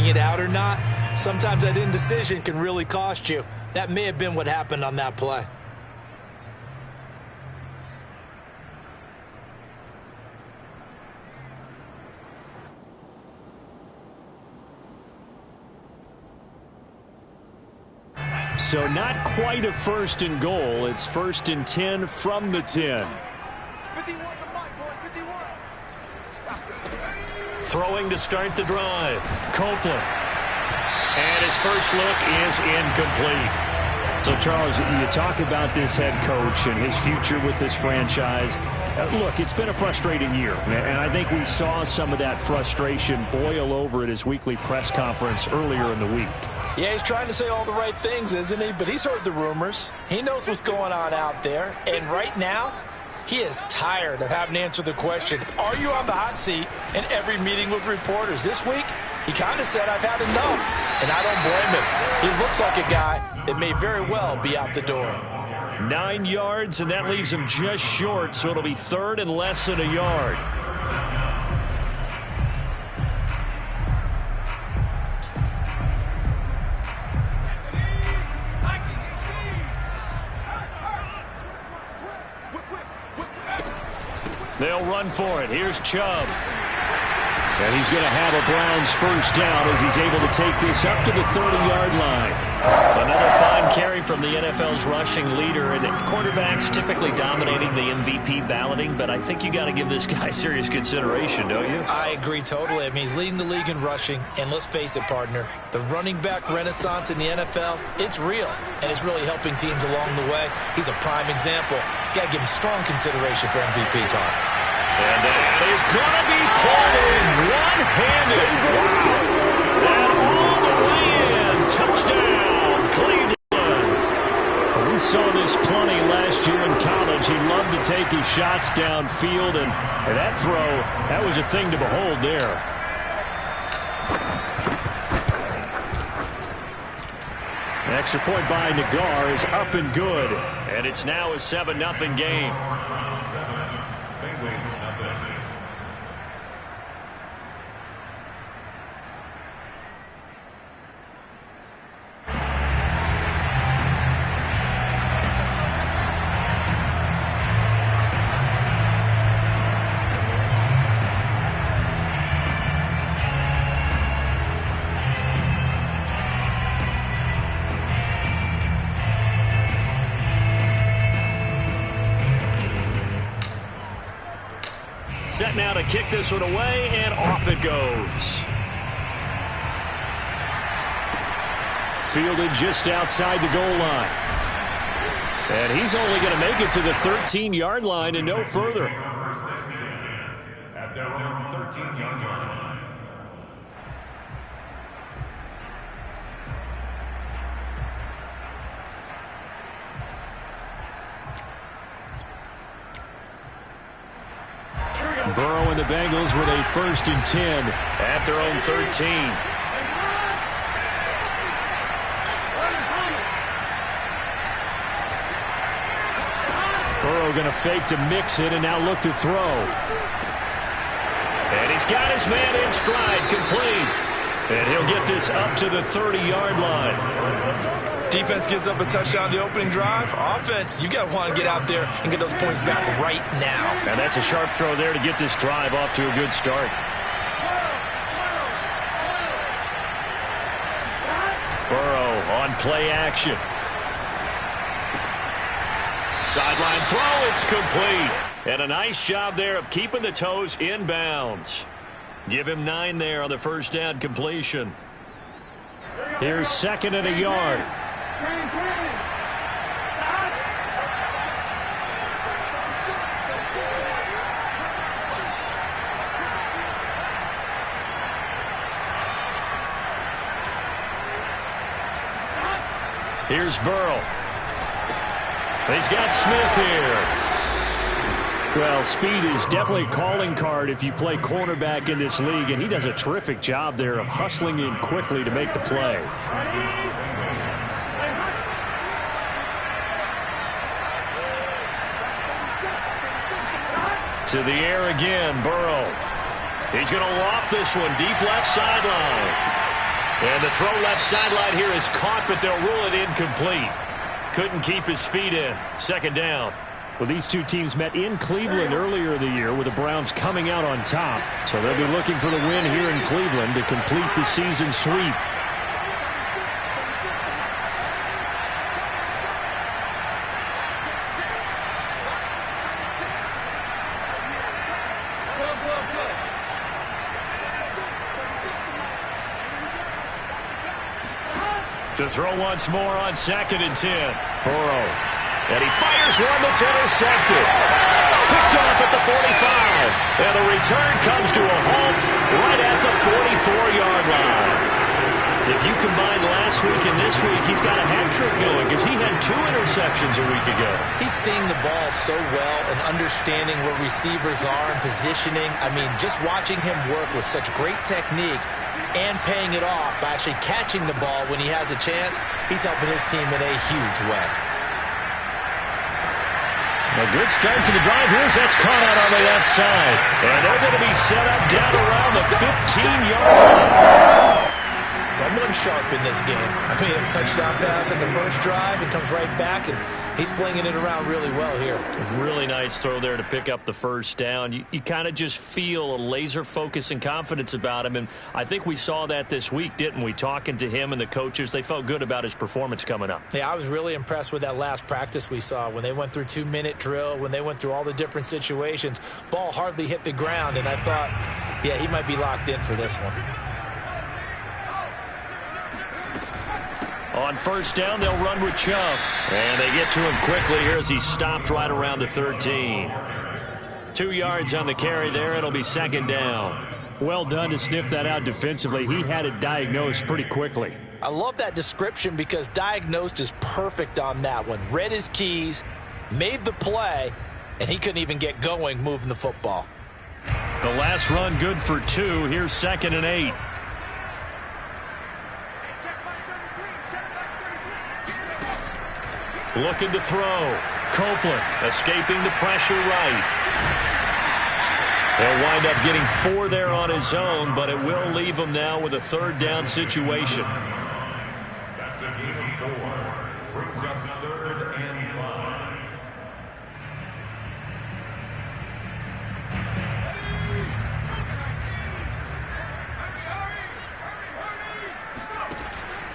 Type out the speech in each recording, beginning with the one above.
bring it out or not, sometimes that indecision can really cost you. That may have been what happened on that play. So not quite a first and goal. It's first and 10 from the 10. Throwing to start the drive. Copeland. And his first look is incomplete. So, Charles, you talk about this head coach and his future with this franchise. Look, it's been a frustrating year, and I think we saw some of that frustration boil over at his weekly press conference earlier in the week. Yeah, he's trying to say all the right things, isn't he? But he's heard the rumors. He knows what's going on out there. And right now, he is tired of having to answer the question, are you on the hot seat, in every meeting with reporters. This week, he kind of said, I've had enough. And I don't blame him. He looks like a guy that may very well be out the door. 9 yards, and that leaves him just short, so it'll be third and less than a yard. They'll run for it. Here's Chubb. And he's going to have a Browns first down as he's able to take this up to the 30-yard line. Another fine carry from the NFL's rushing leader. And quarterbacks typically dominating the MVP balloting, but I think you got to give this guy serious consideration, don't you? I agree totally. I mean, he's leading the league in rushing. And let's face it, partner, the running back renaissance in the NFL, it's real. And it's really helping teams along the way. He's a prime example. Got to give him strong consideration for MVP talk. And that is going to be pulled in one-handed. Wow. And all the way in. Touchdown, Cleveland. We saw this plenty last year in college. He loved to take his shots downfield, and that throw, that was a thing to behold there. An extra point by Nagar is up and good. And it's now a 7-0 game. Set now to kick this one away, and off it goes. Fielded just outside the goal line. And he's only going to make it to the 13-yard line and no further. At their own 13-yard line. Burrow and the Bengals with a first and 10 at their own 13. Burrow going to fake to mix it and now look to throw. And he's got his man in stride, complete. And he'll get this up to the 30-yard line. Defense gives up a touchdown the opening drive. Offense, you got to want to get out there and get those points back right now. And that's a sharp throw there to get this drive off to a good start. Burrow on play action. Sideline throw, it's complete. And a nice job there of keeping the toes in bounds. Give him 9 there on the first down completion. Here's second and a yard. Here's Burrow. He's got Smith here. Well, speed is definitely a calling card if you play cornerback in this league, and he does a terrific job there of hustling in quickly to make the play. To the air again, Burrow. He's going to loft this one deep left sideline. And the throw left sideline here is caught, but they'll rule it incomplete. Couldn't keep his feet in. Second down. Well, these two teams met in Cleveland earlier in the year with the Browns coming out on top. So they'll be looking for the win here in Cleveland to complete the season sweep. To throw once more on 2nd and 10. Burrow. And he fires one that's intercepted. Picked off at the 45. And the return comes to a halt right at the 44-yard line. If you combine last week and this week, he's got a hat trick going because he had 2 interceptions a week ago. He's seeing the ball so well and understanding where receivers are and positioning. I mean, just watching him work with such great technique and paying it off by actually catching the ball when he has a chance, he's helping his team in a huge way. A good start to the drive. That's caught out on the left side. And they're going to be set up down around the 15-yard line. Someone sharp in this game. I mean, a touchdown pass in the first drive and comes right back, and he's flinging it around really well here. Really nice throw there to pick up the first down. You kind of just feel a laser focus and confidence about him, and I think we saw that this week, didn't we? Talking to him and the coaches, they felt good about his performance coming up. Yeah, I was really impressed with that last practice we saw when they went through 2-minute drill, when they went through all the different situations. Ball hardly hit the ground, and I thought, yeah, he might be locked in for this one. On first down, they'll run with Chubb. And they get to him quickly here as he stopped right around the 13. 2 yards on the carry there. It'll be second down. Well done to sniff that out defensively. He had it diagnosed pretty quickly. I love that description because diagnosed is perfect on that one. Read his keys, made the play, and he couldn't even get going moving the football. The last run good for 2. Here's 2nd and 8. Looking to throw. Copeland escaping the pressure right. He'll wind up getting 4 there on his own, but it will leave him now with a 3rd down situation. That's a gain of 4. Brings up 3rd and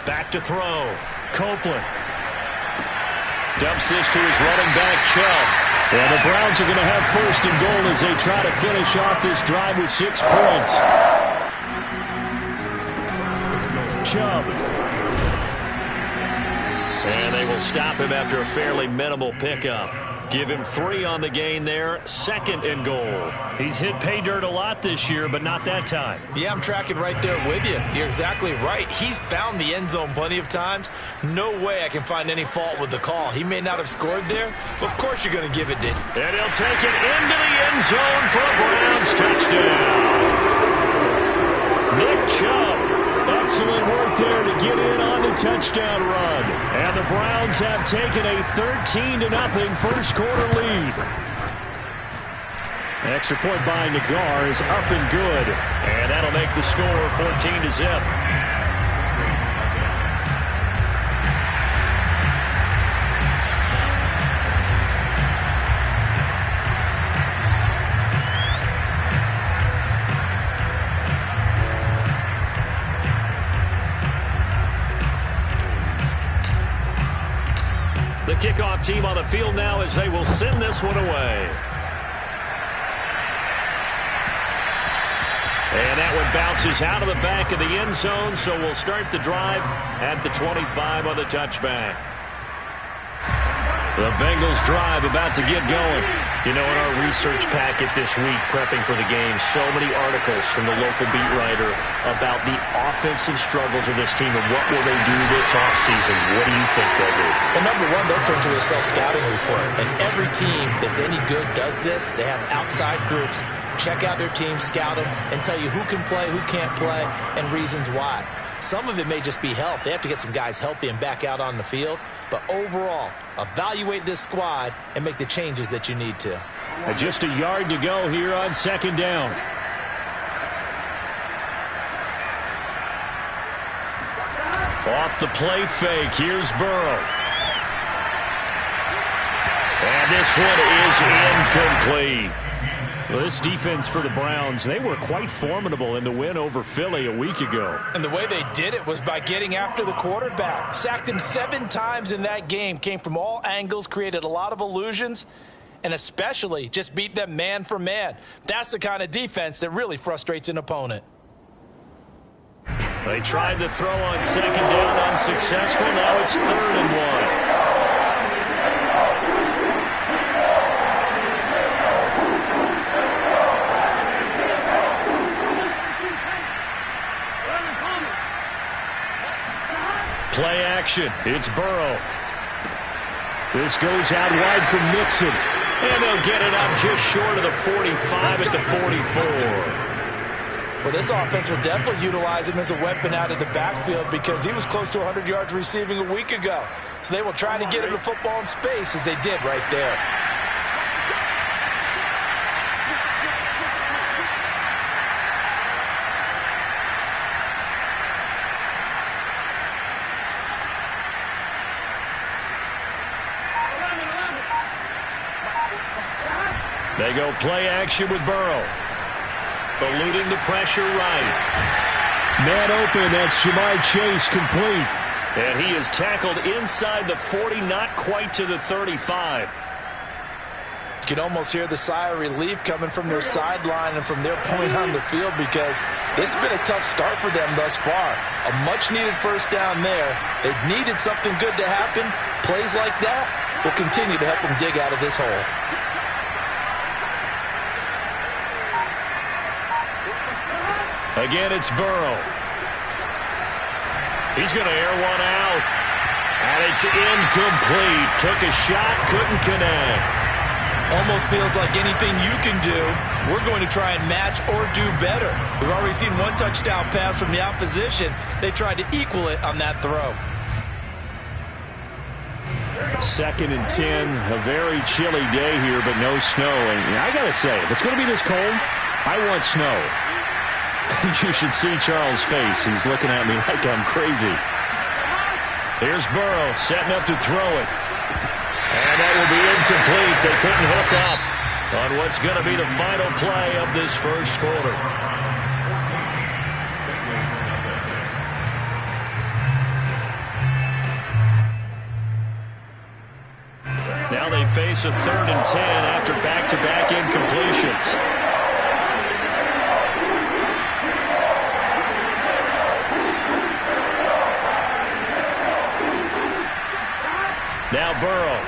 5. Back to throw. Copeland. Dumps this to his running back, Chubb. Well, the Browns are going to have 1st and goal as they try to finish off this drive with 6 points. Chubb. And they will stop him after a fairly minimal pickup. Give him 3 on the gain there. 2nd and goal. He's hit pay dirt a lot this year, but not that time. Yeah, I'm tracking right there with you. You're exactly right. He's found the end zone plenty of times. No way I can find any fault with the call. He may not have scored there, but of course you're going to give it to him. And he'll take it into the end zone for a Browns touchdown. Nick Chubb. Excellent work there to get in on the touchdown run. And the Browns have taken a 13-0 first quarter lead. An extra point by Nagar is up and good. And that'll make the score 14-0. The kickoff team on the field now as they will send this one away. And that one bounces out of the back of the end zone, so we'll start the drive at the 25 on the touchback. The Bengals drive about to get going. You know, in our research packet this week, prepping for the game, so many articles from the local beat writer about the offensive struggles of this team and what will they do this offseason. What do you think they'll do? Well, number one, they'll turn to a self-scouting report. And every team that's any good does this. They have outside groups. Check out their team, scout them, and tell you who can play, who can't play, and reasons why. Some of it may just be health. They have to get some guys healthy and back out on the field. But overall, evaluate this squad and make the changes that you need to. And just a yard to go here on 2nd down. Off the play fake, here's Burrow. And this one is incomplete. Well, this defense for the Browns, they were quite formidable in the win over Philly a week ago. And the way they did it was by getting after the quarterback. Sacked him 7 times in that game. Came from all angles, created a lot of illusions, and especially just beat them man for man. That's the kind of defense that really frustrates an opponent. They tried to throw on second down, unsuccessful. Now it's 3rd and 1. Play action. It's Burrow. This goes out wide from Mixon. And they'll get it up just short of the 45 at the 44. Well, this offense will definitely utilize him as a weapon out of the backfield because he was close to 100 yards receiving a week ago. So they will try to get him the football in space as they did right there. They go play action with Burrow. Eluding the pressure right. Man open, that's Jamar Chase complete. And he is tackled inside the 40, not quite to the 35. You can almost hear the sigh of relief coming from their sideline and from their point on the field because this has been a tough start for them thus far. A much-needed first down there. They needed something good to happen. Plays like that will continue to help them dig out of this hole. Again, it's Burrow. He's going to air one out. And it's incomplete. Took a shot, couldn't connect. Almost feels like anything you can do, we're going to try and match or do better. We've already seen one touchdown pass from the opposition. They tried to equal it on that throw. 2nd and 10, a very chilly day here, but no snow. And I got to say, if it's going to be this cold, I want snow. You should see Charles' face. He's looking at me like I'm crazy. Here's Burrow setting up to throw it. And that will be incomplete. They couldn't hook up on what's going to be the final play of this first quarter. Now they face a 3rd and 10 after back-to-back incompletions. Now Burrow.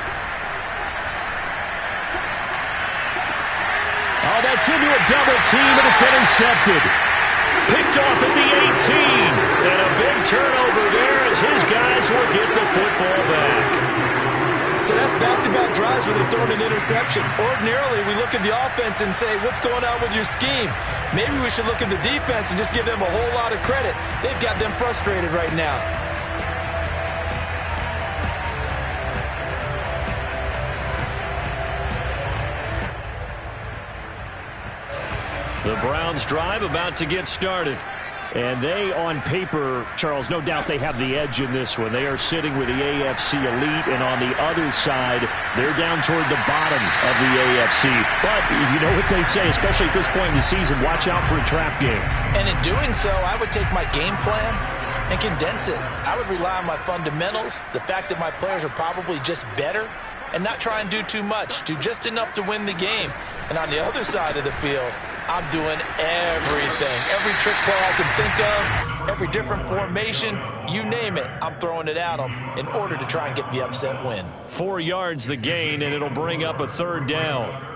Oh, that's into a double team, and it's intercepted. Picked off at the 18. And a big turnover there as his guys will get the football back. So that's back-to-back drives where they've thrown an interception. Ordinarily, we look at the offense and say, what's going on with your scheme? Maybe we should look at the defense and just give them a whole lot of credit. They've got them frustrated right now. The Browns drive about to get started. And they, on paper, Charles, no doubt they have the edge in this one. They are sitting with the AFC elite, and on the other side, they're down toward the bottom of the AFC. But you know what they say, especially at this point in the season, watch out for a trap game. And in doing so, I would take my game plan and condense it. I would rely on my fundamentals, the fact that my players are probably just better, and not try and do too much, do just enough to win the game. And on the other side of the field, I'm doing everything. Every trick play I can think of, every different formation, you name it, I'm throwing it at them in order to try and get the upset win. 4 yards the gain, and it'll bring up a 3rd down.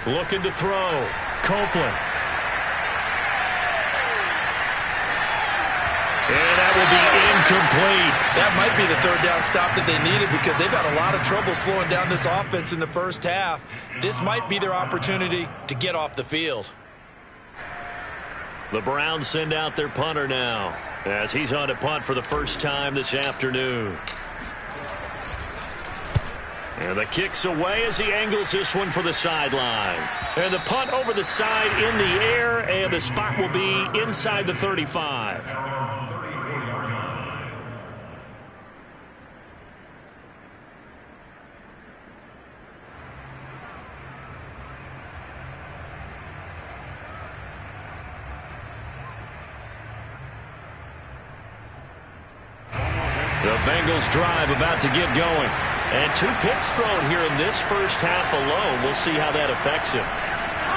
Looking to throw. Copeland. incomplete. That might be the third down stop that they needed because they've had a lot of trouble slowing down this offense in the first half. This might be their opportunity to get off the field. The Browns send out their punter now as he's on to punt for the first time this afternoon. And the kick's away as he angles this one for the sideline. And the punt over the side in the air, and the spot will be inside the 35. The Bengals drive about to get going. And 2 picks thrown here in this first half alone. We'll see how that affects him.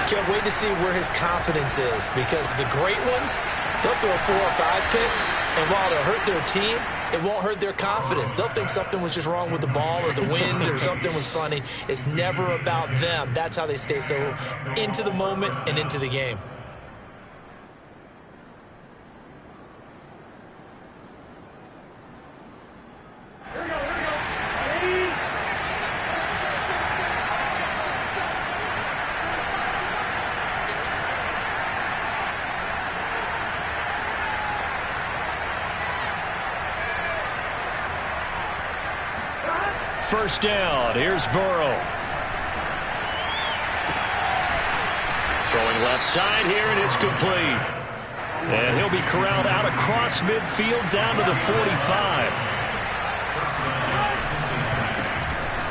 Can't wait to see where his confidence is because the great ones, they'll throw 4 or 5 picks, and while it'll hurt their team, it won't hurt their confidence. They'll think something was just wrong with the ball or the wind or something was funny. It's never about them. That's how they stay so into the moment and into the game. First down. Here's Burrow. Throwing left side here, and it's complete. And he'll be corralled out across midfield down to the 45.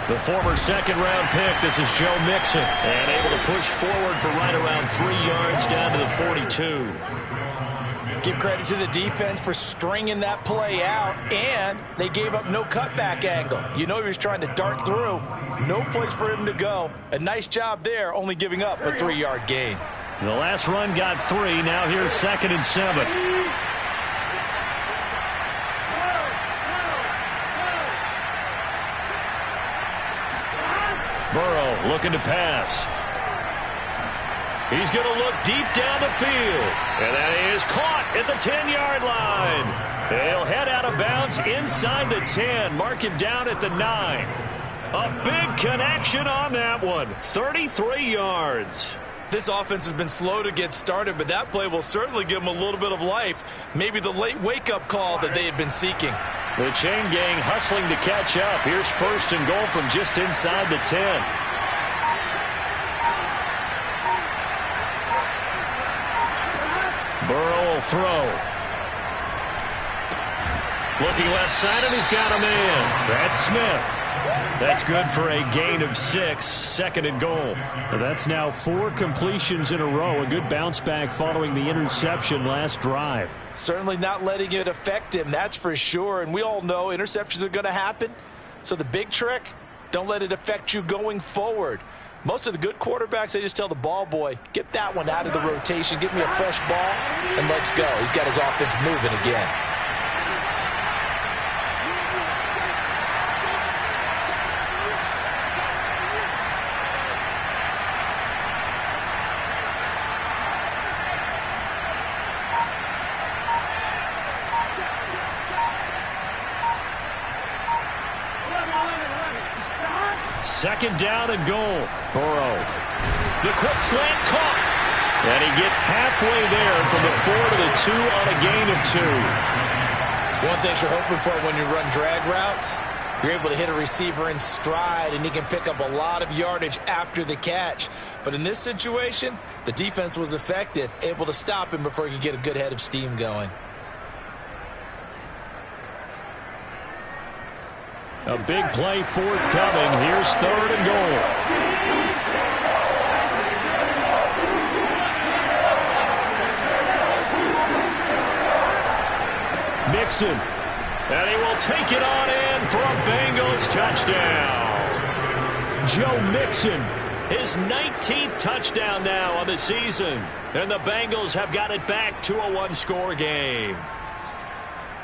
The former second-round pick, this is Joe Mixon. And able to push forward for right around 3 yards down to the 42. Give credit to the defense for stringing that play out, and they gave up no cutback angle. You know he was trying to dart through. No place for him to go. A nice job there, only giving up a 3-yard gain. The last run got 3. Now here's 2nd and 7. Burrow looking to pass. He's going to look deep down the field. And that is caught at the 10-yard line. He'll head out of bounds inside the 10. Mark him down at the 9. A big connection on that one. 33 yards. This offense has been slow to get started, but that play will certainly give them a little bit of life. Maybe the late wake-up call that they had been seeking. The chain gang hustling to catch up. Here's 1st and goal from just inside the 10. Burrow will throw. Looking left side, and he's got a man. That's Smith. That's good for a gain of 6. 2nd and goal. Well, that's now 4 completions in a row. A good bounce back following the interception last drive. Certainly not letting it affect him, that's for sure. And we all know interceptions are going to happen. So the big trick, don't let it affect you going forward. Most of the good quarterbacks, they just tell the ball boy, get that one out of the rotation, give me a fresh ball, and let's go. He's got his offense moving again. Second down and goal. Burrow. The quick slant caught. And he gets halfway there from the 4 to the 2 on a gain of 2. One thing you're hoping for when you run drag routes, you're able to hit a receiver in stride, and he can pick up a lot of yardage after the catch. But in this situation, the defense was effective, able to stop him before he could get a good head of steam going. A big play forthcoming. Here's 3rd and goal. Mixon. And he will take it on in for a Bengals touchdown. Joe Mixon, his 19th touchdown now on the season. And the Bengals have got it back to a 1-score game.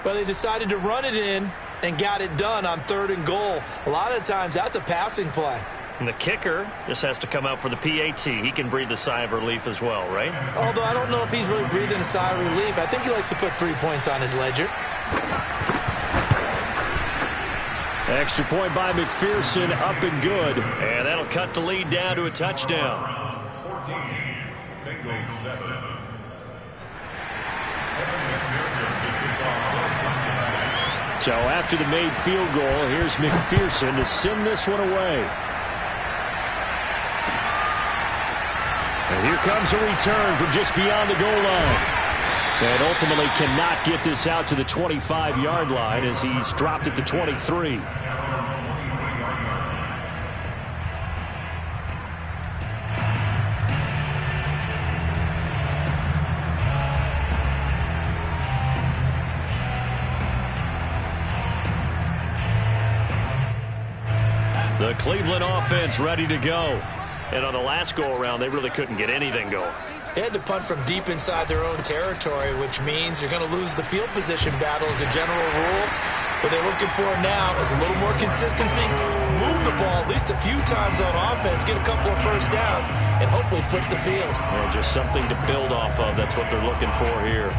Well, they decided to run it in and got it done on 3rd and goal. A lot of times that's a passing play. And the kicker just has to come out for the PAT. He can breathe a sigh of relief as well, right? Although I don't know if he's really breathing a sigh of relief. I think he likes to put 3 points on his ledger. Extra point by McPherson, up and good. And that'll cut the lead down to a touchdown. 14, Bengals 7. So after the made field goal, here's McPherson to send this one away. And here comes a return from just beyond the goal line. And ultimately cannot get this out to the 25-yard line as he's dropped at the 23. The Cleveland offense ready to go. And on the last go-around, they really couldn't get anything going. They had to punt from deep inside their own territory, which means you're going to lose the field position battle as a general rule. What they're looking for now is a little more consistency, move the ball at least a few times on offense, get a couple of first downs, and hopefully flip the field. Yeah, just something to build off of. That's what they're looking for here.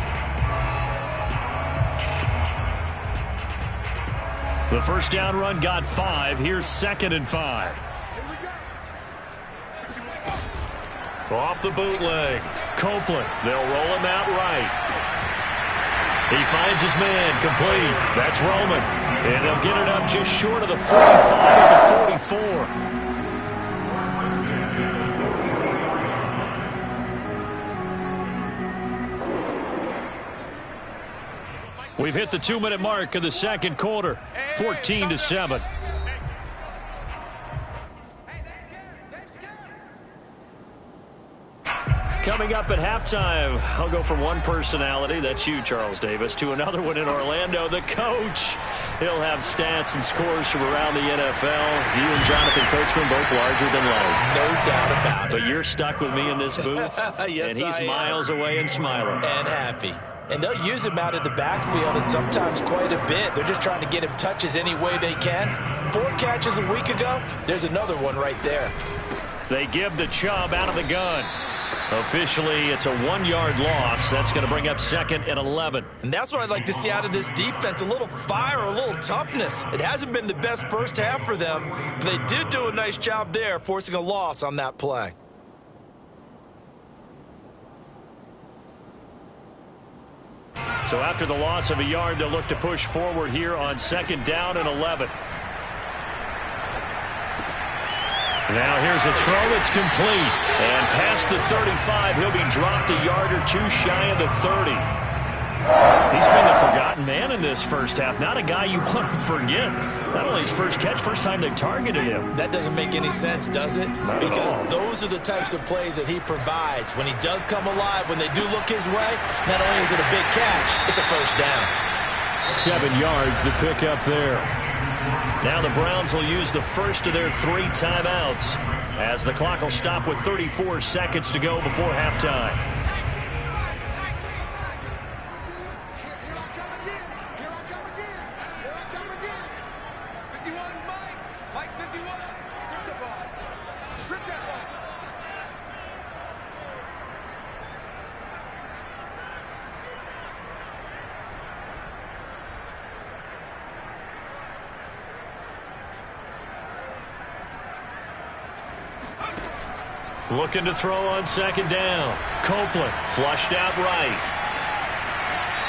The first down run got 5. Here's 2nd and 5. Off the bootleg. Copeland. They'll roll him out right. He finds his man. Complete. That's Roman. And they'll get it up just short of the 45 at the 44. We've hit the 2-minute mark of the second quarter. 14-7. Coming up at halftime, I'll go from one personality, that's you, Charles Davis, to another one in Orlando, the coach. He'll have stats and scores from around the NFL. You and Jonathan Coachman both larger than life. No doubt about it. But you're stuck with me in this booth, Yes, and he's I am. miles away and smiling. And happy. And they'll use him out of the backfield and sometimes quite a bit. They're just trying to get him touches any way they can. 4 catches a week ago. There's another one right there. They give the Chubb out of the gun. Officially, it's a 1-yard loss. That's going to bring up 2nd and 11. And that's what I'd like to see out of this defense, a little fire, a little toughness. It hasn't been the best first half for them, but they did do a nice job there, forcing a loss on that play. So after the loss of a yard, they'll look to push forward here on 2nd down and 11. Now here's a throw that's complete. And past the 35, he'll be dropped a yard or 2 shy of the 30. He's been the forgotten man in this first half. Not a guy you want to forget. Not only his first catch, first time they've targeted him. That doesn't make any sense, does it? Because those are the types of plays that he provides. When he does come alive, when they do look his way, not only is it a big catch, it's a first down. 7 yards, the pickup there. Now the Browns will use the first of their 3 timeouts as the clock will stop with 34 seconds to go before halftime. Looking to throw on 2nd down. Copeland flushed out right.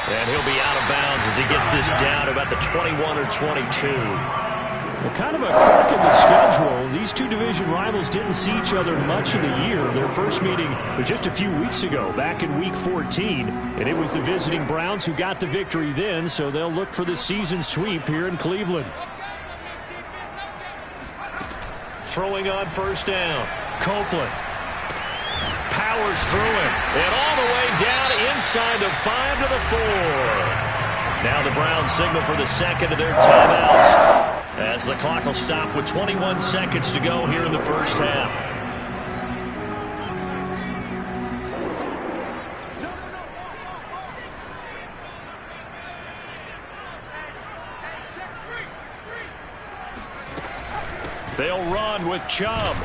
And he'll be out of bounds as he gets this down about the 21 or 22. Well, kind of a quirk in the schedule. These two division rivals didn't see each other much of the year. Their first meeting was just a few weeks ago, back in Week 14. And it was the visiting Browns who got the victory then, so they'll look for the season sweep here in Cleveland. Throwing on 1st down. Copeland powers through him. And all the way down inside the 5 to the 4. Now the Browns signal for the 2nd of their timeouts as the clock will stop with 21 seconds to go here in the first half. They'll run with Chubb.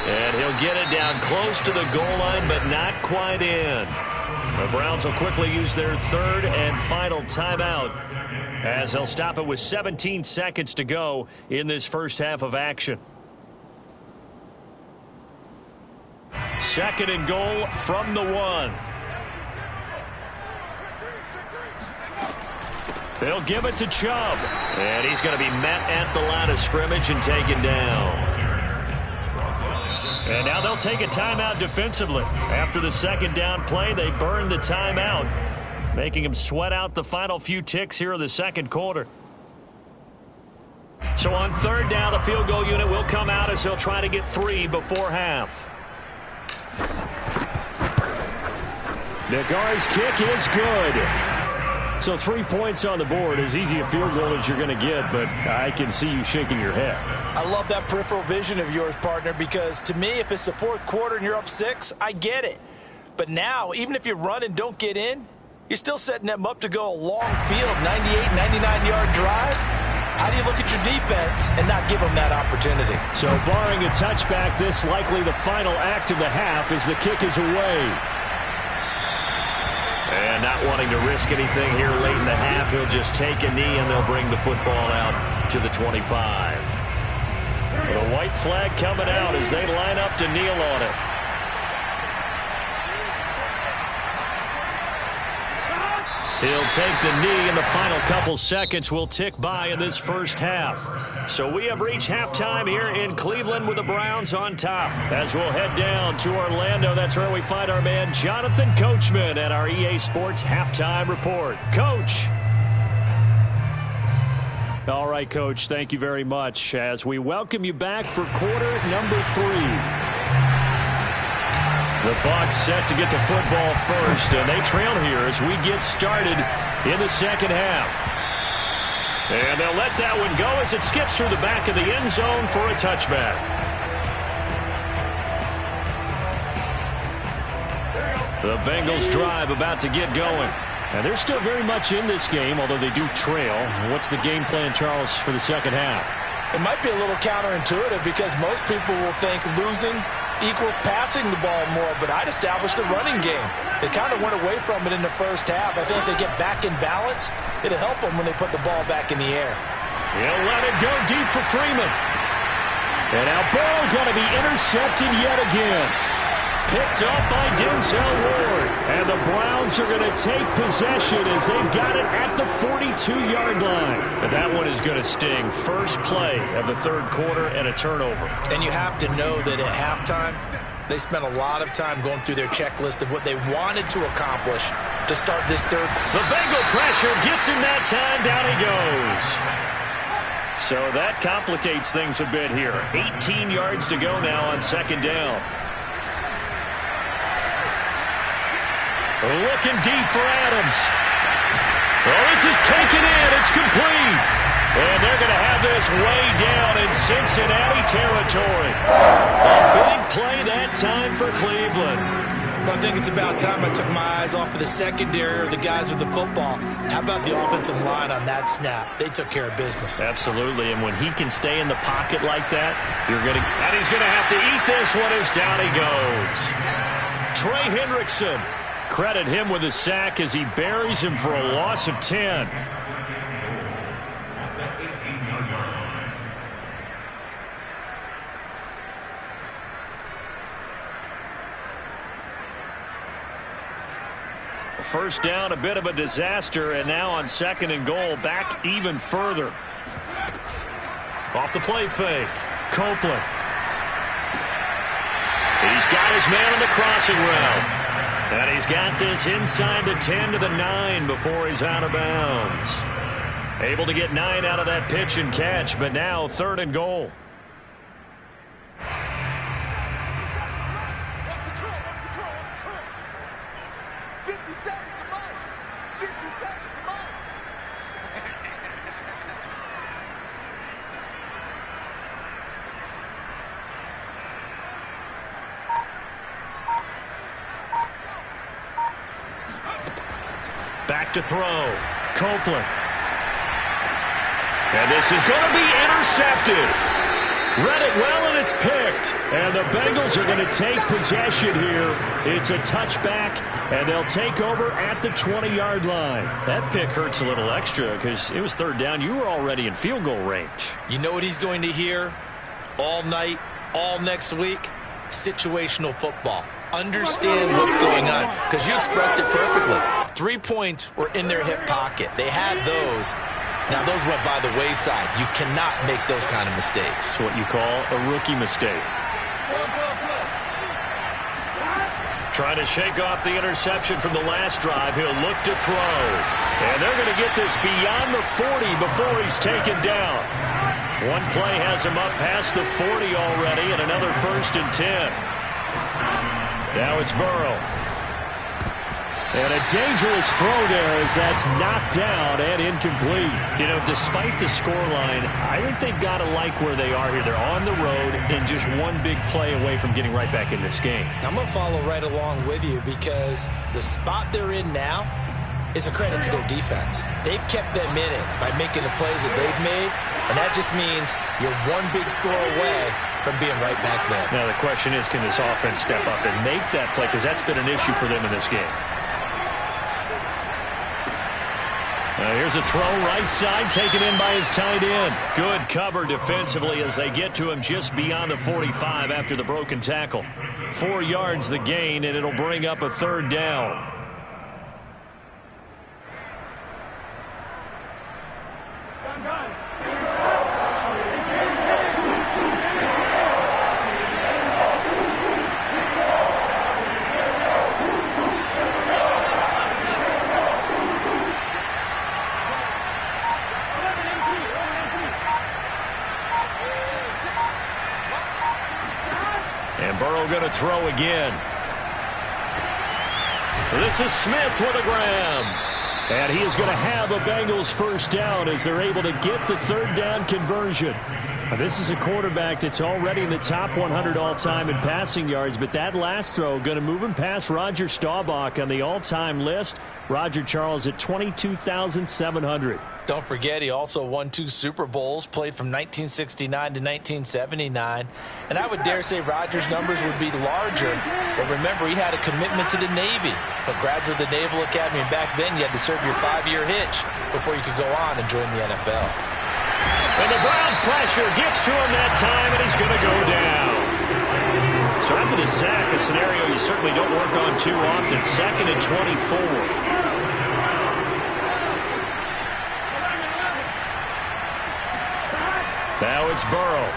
And he'll get it down close to the goal line, but not quite in. The Browns will quickly use their third and final timeout as they'll stop it with 17 seconds to go in this first half of action. Second and goal from the 1. They'll give it to Chubb. And he's going to be met at the line of scrimmage and taken down. And now they'll take a timeout defensively. After the second down play, they burn the timeout, making him sweat out the final few ticks here in the second quarter. So on third down, the field goal unit will come out as they'll try to get 3 before half. Nagar's kick is good. So 3 points on the board, as easy a field goal as you're going to get, but I can see you shaking your head. I love that peripheral vision of yours, partner, because to me, if it's the fourth quarter and you're up 6, I get it. But now, even if you run and don't get in, you're still setting them up to go a long field, 98, 99-yard drive. How do you look at your defense and not give them that opportunity? So barring a touchback, this likely the final act of the half as the kick is away. And not wanting to risk anything here late in the half, he'll just take a knee and they'll bring the football out to the 25. The white flag coming out as they line up to kneel on it. He'll take the knee, and the final couple seconds will tick by in this first half. So we have reached halftime here in Cleveland with the Browns on top. As we'll head down to Orlando, that's where we find our man Jonathan Coachman at our EA Sports Halftime Report. Coach. All right, Coach, thank you very much as we welcome you back for quarter number 3. The Bucs set to get the football first, and they trail here as we get started in the second half. And they'll let that one go as it skips through the back of the end zone for a touchback. The Bengals drive about to get going. And they're still very much in this game, although they do trail. What's the game plan, Charles, for the second half? It might be a little counterintuitive because most people will think losing equals passing the ball more, but I'd establish the running game. They kind of went away from it in the first half. I think if they get back in balance, it'll help them when they put the ball back in the air. He'll let it go deep for Freeman. And now ball going to be intercepted yet again. Picked up by Denzel Ward. And the Browns are going to take possession as they've got it at the 42-yard line. And that one is going to sting. First play of the third quarter and a turnover. And you have to know that at halftime, they spent a lot of time going through their checklist of what they wanted to accomplish to start this third. The Bengal pressure gets him that time. Down he goes. So that complicates things a bit here. 18 yards to go now on second down. Looking deep for Adams. Oh, this is taken in. It's complete. And they're going to have this way down in Cincinnati territory. A big play that time for Cleveland. I think it's about time I took my eyes off of the secondary or the guys with the football. How about the offensive line on that snap? They took care of business. Absolutely, and when he can stay in the pocket like that, and he's going to have to eat this one as down he goes. Trey Hendrickson. Credit him with a sack as he buries him for a loss of 10. First down, a bit of a disaster, and now on second and goal, back even further. Off the play fake, Copeland. He's got his man on the crossing route. And he's got this inside the 10 to the 9 before he's out of bounds. Able to get 9 out of that pitch and catch, but now third and goal. Back to throw. Copeland. And this is going to be intercepted. Read it well, and it's picked. And the Bengals are going to take possession here. It's a touchback, and they'll take over at the 20-yard line. That pick hurts a little extra because it was third down. You were already in field goal range. You know what he's going to hear all night, all next week? Situational football. Understand what's going on, because you expressed it perfectly. 3 points were in their hip pocket. They had those. Now, those went by the wayside. You cannot make those kind of mistakes. It's what you call a rookie mistake. Trying to shake off the interception from the last drive. He'll look to throw. And they're going to get this beyond the 40 before he's taken down. One play has him up past the 40 already, and another 1st and 10. Now it's Burrow. And a dangerous throw there as that's knocked down and incomplete. You know, despite the scoreline, I think they've got to like where they are here. They're on the road and just one big play away from getting right back in this game. I'm going to follow right along with you because the spot they're in now is a credit to their defense. They've kept them in it by making the plays that they've made, and that just means you're one big score away from being right back there. Now the question is, can this offense step up and make that play? Because that's been an issue for them in this game. Here's a throw right side, taken in by his tight end. Good cover defensively as they get to him just beyond the 45 after the broken tackle. 4 yards the gain, and it'll bring up a 3rd down. And Burrow going to throw again. This is Smith with a grab. And he is going to have a Bengals 1st down as they're able to get the 3rd down conversion. Now, this is a quarterback that's already in the top 100 all-time in passing yards, but that last throw going to move him past Roger Staubach on the all-time list. Roger Charles at 22,700. Don't forget, he also won 2 Super Bowls, played from 1969 to 1979. And I would dare say Rodgers' numbers would be larger. But remember, he had a commitment to the Navy, a graduate of the Naval Academy. And back then, you had to serve your 5-year hitch before you could go on and join the NFL. And the Browns pressure gets to him that time, and he's going to go down. So after the sack, a scenario you certainly don't work on too often. 2nd and 24. Now it's Burrow.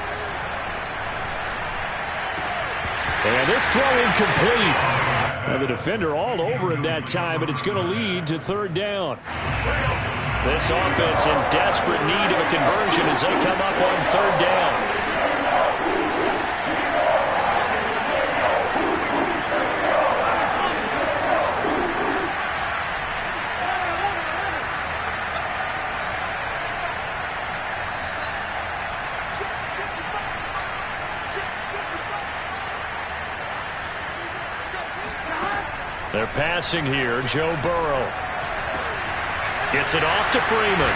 And this throw incomplete. Now the defender all over him that time, but it's going to lead to 3rd down. This offense in desperate need of a conversion as they come up on 3rd down. They're passing here. Joe Burrow gets it off to Freeman.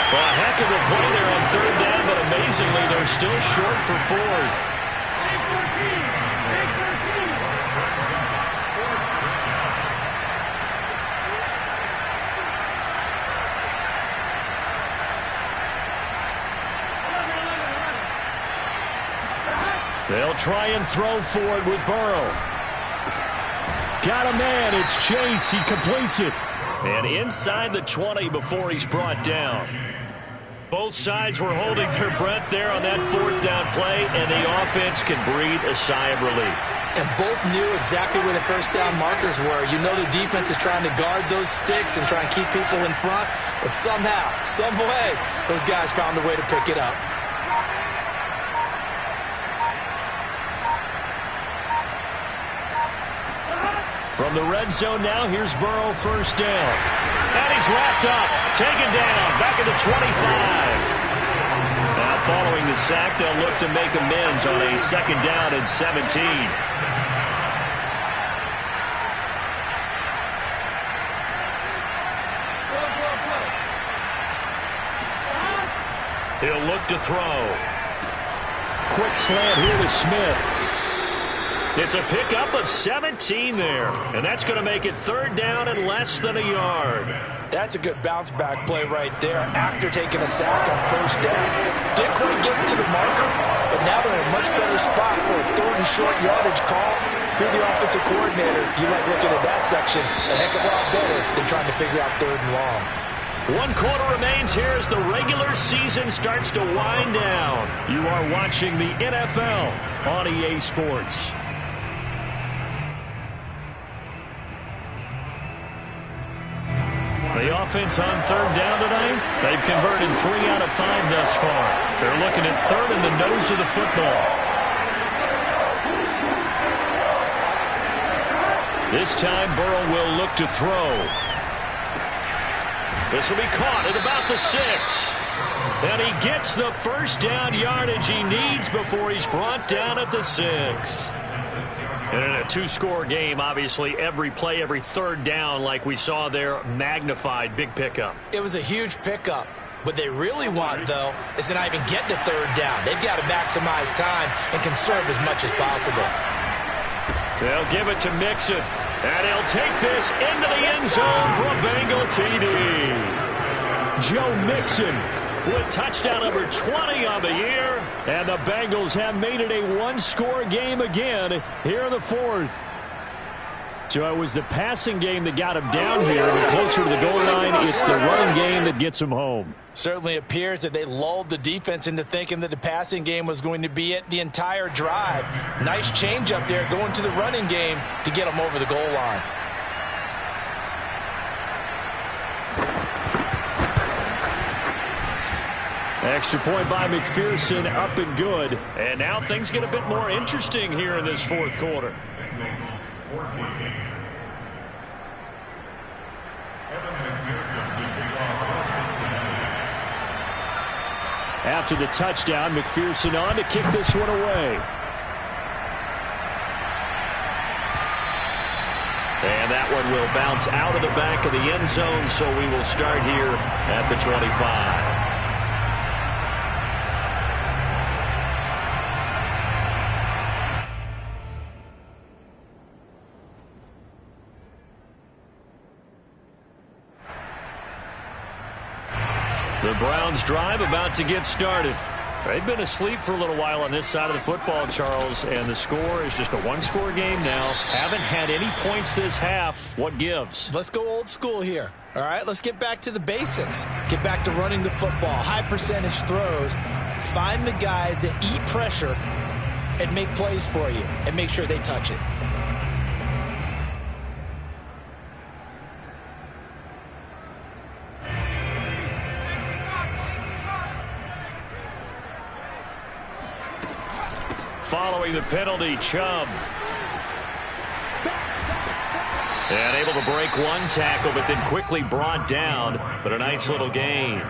Well, a heck of a play there on 3rd down, but amazingly, they're still short for 4th. They'll try and throw for it with Burrow. Got a man. It's Chase. He completes it. And inside the 20 before he's brought down. Both sides were holding their breath there on that 4th down play, and the offense can breathe a sigh of relief. And both knew exactly where the 1st down markers were. You know the defense is trying to guard those sticks and try and keep people in front, but somehow, some way, those guys found a way to pick it up. From the red zone now, here's Burrow 1st down. And he's wrapped up, taken down, back at the 25. Now following the sack, they'll look to make amends on a 2nd down and 17. He'll look to throw. quick slant here to Smith. It's a pickup of 17 there, and that's going to make it third down and less than a yard. That's a good bounce-back play right there after taking a sack on first down. Didn't quite get it to the marker, but now they're in a much better spot for a third and short yardage call. If you're the offensive coordinator, you like looking at that section a heck of a lot better than trying to figure out third and long. 1 quarter remains here as the regular season starts to wind down. You are watching the NFL on EA Sports. The offense on third down tonight, they've converted 3 out of 5 thus far. They're looking at third in the nose of the football. This time Burrow will look to throw. This will be caught at about the 6. And he gets the first down yardage he needs before he's brought down at the 6. And in a 2-score game, obviously, every play, every third down, like we saw there, magnified, big pickup. It was a huge pickup. What they really want, though, is to not even get to third down. They've got to maximize time and conserve as much as possible. They'll give it to Mixon, and he'll take this into the end zone for a Bengal TD. Joe Mixon with touchdown number 20 on the year. And the Bengals have made it a 1-score game again here in the 4th. So it was the passing game that got him down here. But closer to the goal line, it's the running game that gets him home. Certainly appears that they lulled the defense into thinking that the passing game was going to be it the entire drive. Nice change up there going to the running game to get them over the goal line. Extra point by McPherson, up and good. And now things get a bit more interesting here in this 4th quarter. After the touchdown, McPherson on to kick this one away. And that one will bounce out of the back of the end zone, so we will start here at the 25. The Browns drive about to get started. They've been asleep for a little while on this side of the football, Charles, and the score is just a 1-score game now. Haven't had any points this half. What gives? Let's go old school here. All right, let's get back to the basics. Get back to running the football, high percentage throws. Find the guys that eat pressure and make plays for you and make sure they touch it. Following the penalty, Chubb. And able to break one tackle, but then quickly brought down. But a nice little gain.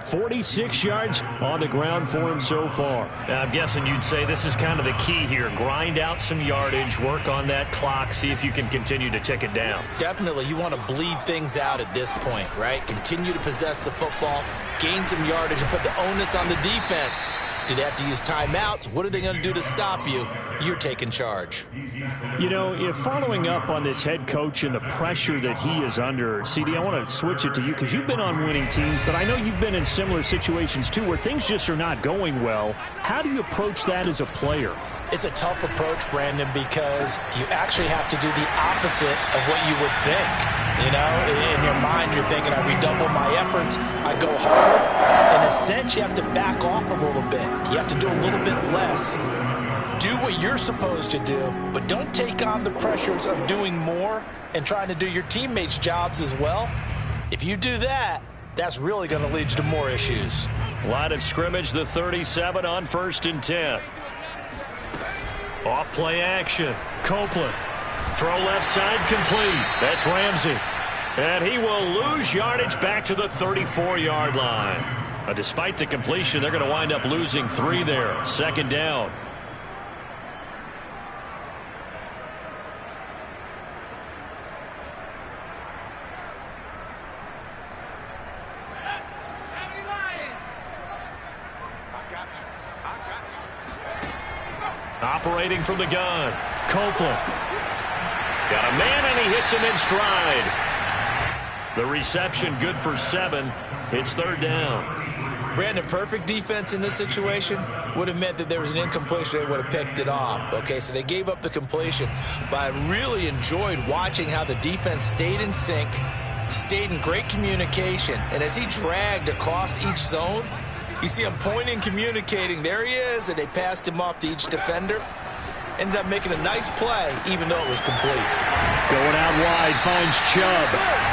46 yards on the ground for him so far. I'm guessing you'd say this is kind of the key here. Grind out some yardage, work on that clock, see if you can continue to tick it down. Definitely, you want to bleed things out at this point, right? Continue to possess the football, gain some yardage, and put the onus on the defense. Do they have to use timeouts? What are they going to do to stop you? You're taking charge. You know, if following up on this head coach and the pressure that he is under, CD, I want to switch it to you because you've been on winning teams, but I know you've been in similar situations too where things just are not going well. How do you approach that as a player? It's a tough approach, Brandon, because you actually have to do the opposite of what you would think. You know, in your mind, you're thinking, I redouble my efforts, I go harder. In a sense, you have to back off a little bit. You have to do a little bit less. Do what you're supposed to do, but don't take on the pressures of doing more and trying to do your teammates' jobs as well. If you do that, that's really going to lead you to more issues. Line of scrimmage, the 37 on 1st and 10. Off play action. Copeland. Throw left side complete. That's Ramsey. And he will lose yardage back to the 34-yard line. Despite the completion, they're going to wind up losing 3 there. 2nd down. operating from the gun. Copeland. Got a man, and he hits him in stride. The reception good for 7. It's third down. Brandon, perfect defense in this situation would have meant that there was an incompletion. They would have picked it off. Okay, so they gave up the completion. But I really enjoyed watching how the defense stayed in sync, stayed in great communication. And as he dragged across each zone, you see him pointing, communicating. There he is, and they passed him off to each defender. Ended up making a nice play, even though it was complete. Going out wide, finds Chubb.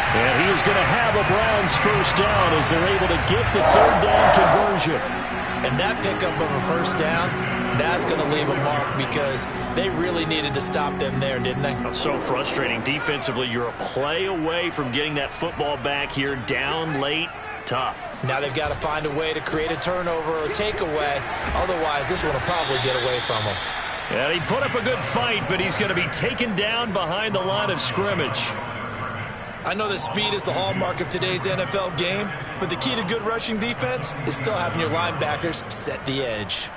And he is going to have a Browns first down as they're able to get the third down conversion. And that pickup of a first down, that's going to leave a mark because they really needed to stop them there, didn't they? So frustrating. Defensively, you're a play away from getting that football back here down late. Tough. Now they've got to find a way to create a turnover or takeaway. Otherwise, this one will probably get away from them. And he put up a good fight, but he's going to be taken down behind the line of scrimmage. I know that speed is the hallmark of today's NFL game, but the key to good rushing defense is still having your linebackers set the edge.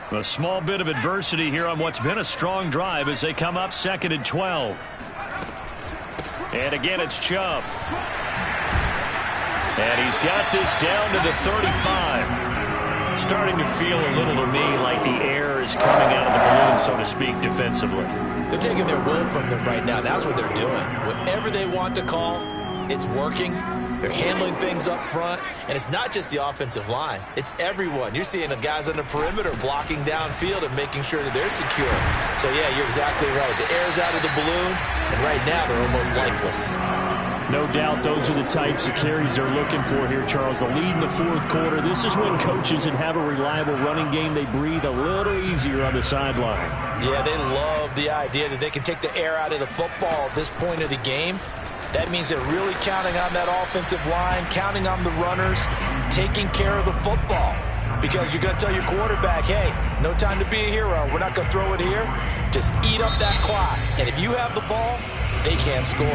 A small bit of adversity here on what's been a strong drive as they come up 2nd and 12. And again, it's Chubb. And he's got this down to the 35. Starting to feel a little to me like the air is coming out of the balloon, so to speak, defensively. They're taking their will from them right now. That's what they're doing. Whatever they want to call, it's working. They're handling things up front. And it's not just the offensive line. It's everyone. You're seeing the guys on the perimeter blocking downfield and making sure that they're secure. So, yeah, you're exactly right. The air's out of the balloon, and right now they're almost lifeless. No doubt those are the types of carries they're looking for here, Charles. The lead in the fourth quarter. This is when coaches that have a reliable running game, they breathe a little easier on the sideline. Yeah, they love the idea that they can take the air out of the football at this point of the game. That means they're really counting on that offensive line, counting on the runners, taking care of the football. Because you're going to tell your quarterback, hey, no time to be a hero. We're not going to throw it here. Just eat up that clock. And if you have the ball, they can't score.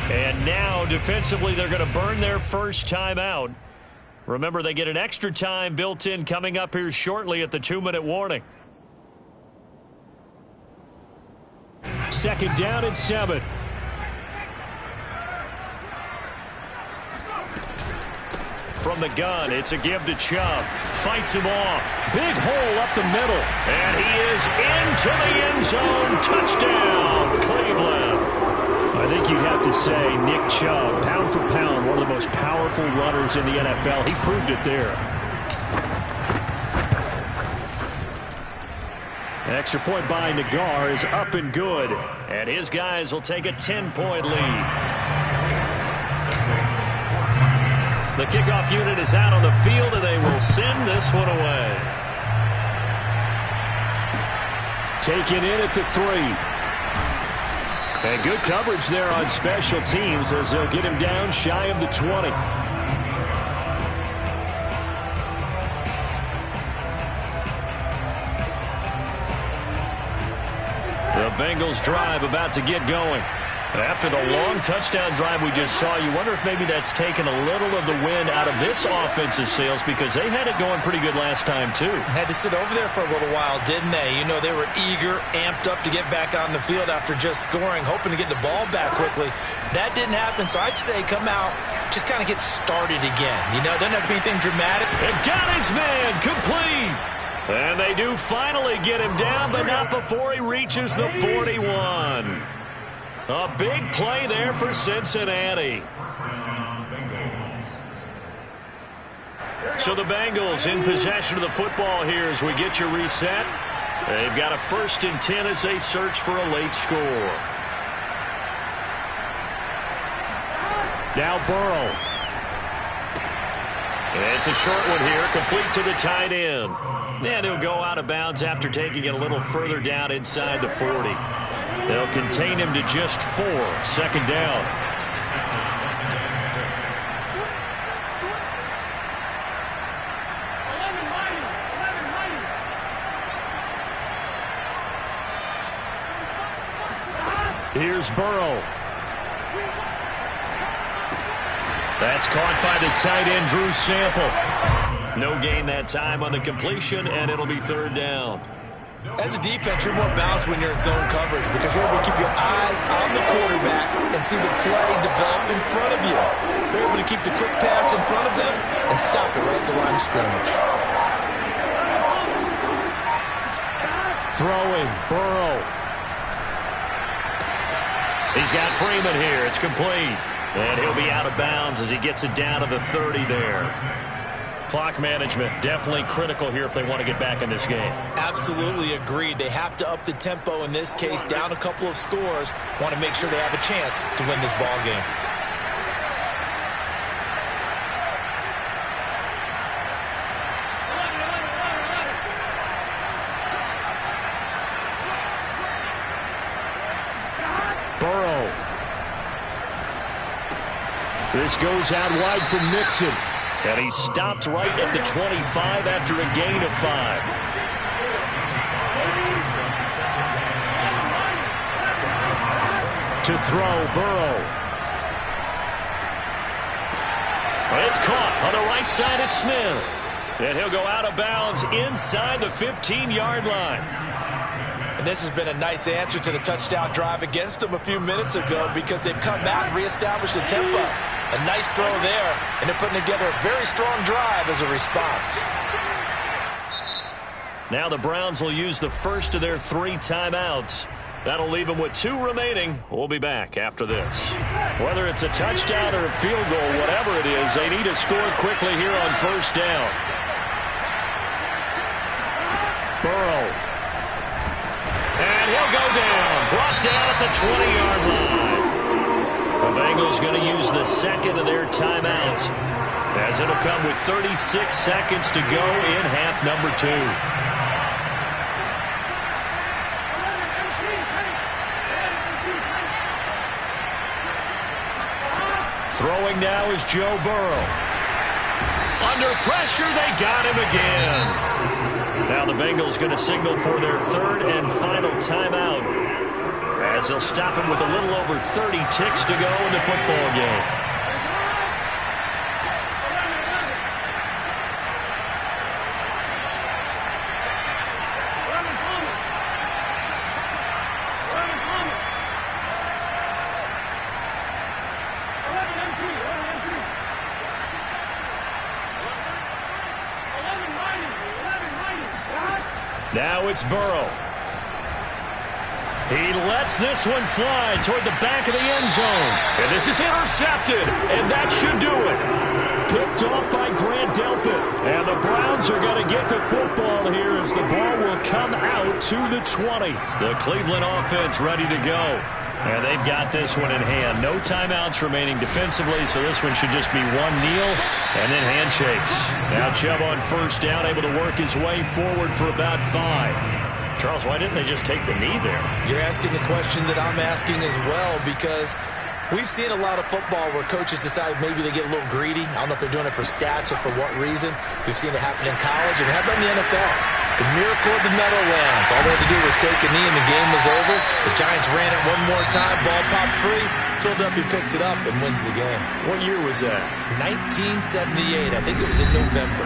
And now, defensively, they're going to burn their first time out. Remember, they get an extra time built in coming up here shortly at the 2-minute warning. 2nd down and 7. From the gun, it's a give to Chubb. Fights him off. Big hole up the middle. And he is into the end zone. Touchdown, Cleveland. I think you'd have to say Nick Chubb, pound for pound, one of the most powerful runners in the NFL. He proved it there. Extra point by Nagar is up and good. And his guys will take a 10-point lead. The kickoff unit is out on the field, and they will send this one away. Taken in at the 3. And good coverage there on special teams as they'll get him down shy of the 20. The Bengals drive about to get going. After the long touchdown drive we just saw, you wonder if maybe that's taken a little of the wind out of this offensive sails because they had it going pretty good last time, too. Had to sit over there for a little while, didn't they? You know, they were eager, amped up to get back on the field after just scoring, hoping to get the ball back quickly. That didn't happen, so I'd say come out, just kind of get started again. You know, it doesn't have to be anything dramatic. And got his man complete. And they do finally get him down, but not before he reaches the 41. A big play there for Cincinnati. So the Bengals in possession of the football here as we get you reset. They've got a 1st and 10 as they search for a late score. Now Burrow. It's a short one here, complete to the tight end. And he'll go out of bounds after taking it a little further down inside the 40. They'll contain him to just 4. 2nd down. Here's Burrow. That's caught by the tight end, Drew Sample. No gain that time on the completion, and it'll be 3rd down. As a defense, you're more balanced when you're in zone coverage because you're able to keep your eyes on the quarterback and see the play develop in front of you. You're able to keep the quick pass in front of them and stop it right at the line of scrimmage. Throwing, Burrow. He's got Freeman here. It's complete. And he'll be out of bounds as he gets it down to the 30 there. Clock management definitely critical here if they want to get back in this game. Absolutely agreed. They have to up the tempo in this case, down a couple of scores. Want to make sure they have a chance to win this ball game. Burrow. This goes out wide from Mixon. And he stopped right at the 25 after a gain of 5. To throw, Burrow. It's caught on the right side at Smith. And he'll go out of bounds inside the 15-yard line. And this has been a nice answer to the touchdown drive against them a few minutes ago because they've come out and reestablished the tempo. A nice throw there, and they're putting together a very strong drive as a response. Now the Browns will use the first of their 3 timeouts. That'll leave them with 2 remaining. We'll be back after this. Whether it's a touchdown or a field goal, whatever it is, they need to score quickly here on first down. Burrow. And he'll go down. Brought down at the 20-yard line. The Bengals going to use the second of their timeouts as it'll come with 36 seconds to go in half number 2. Throwing now is Joe Burrow. Under pressure, they got him again. Now the Bengals going to signal for their 3rd and final timeout, as they'll stop him with a little over 30 ticks to go in the football game. Now it's Burrow. He lets this one fly toward the back of the end zone. And this is intercepted, and that should do it. Picked off by Grant Delpit. And the Browns are going to get the football here as the ball will come out to the 20. The Cleveland offense ready to go. And they've got this one in hand. No timeouts remaining defensively, so this one should just be one kneel and then handshakes. Now Chubb on first down, able to work his way forward for about 5. Charles, why didn't they just take the knee there? You're asking the question that I'm asking as well, because we've seen a lot of football where coaches decide maybe they get a little greedy. I don't know if they're doing it for stats or for what reason. We've seen it happen in college, and we have done in the NFL. The miracle of the Meadowlands. All they had to do was take a knee, and the game was over. The Giants ran it one more time. Ball popped free. Philadelphia picks it up and wins the game. What year was that? 1978. I think it was in November.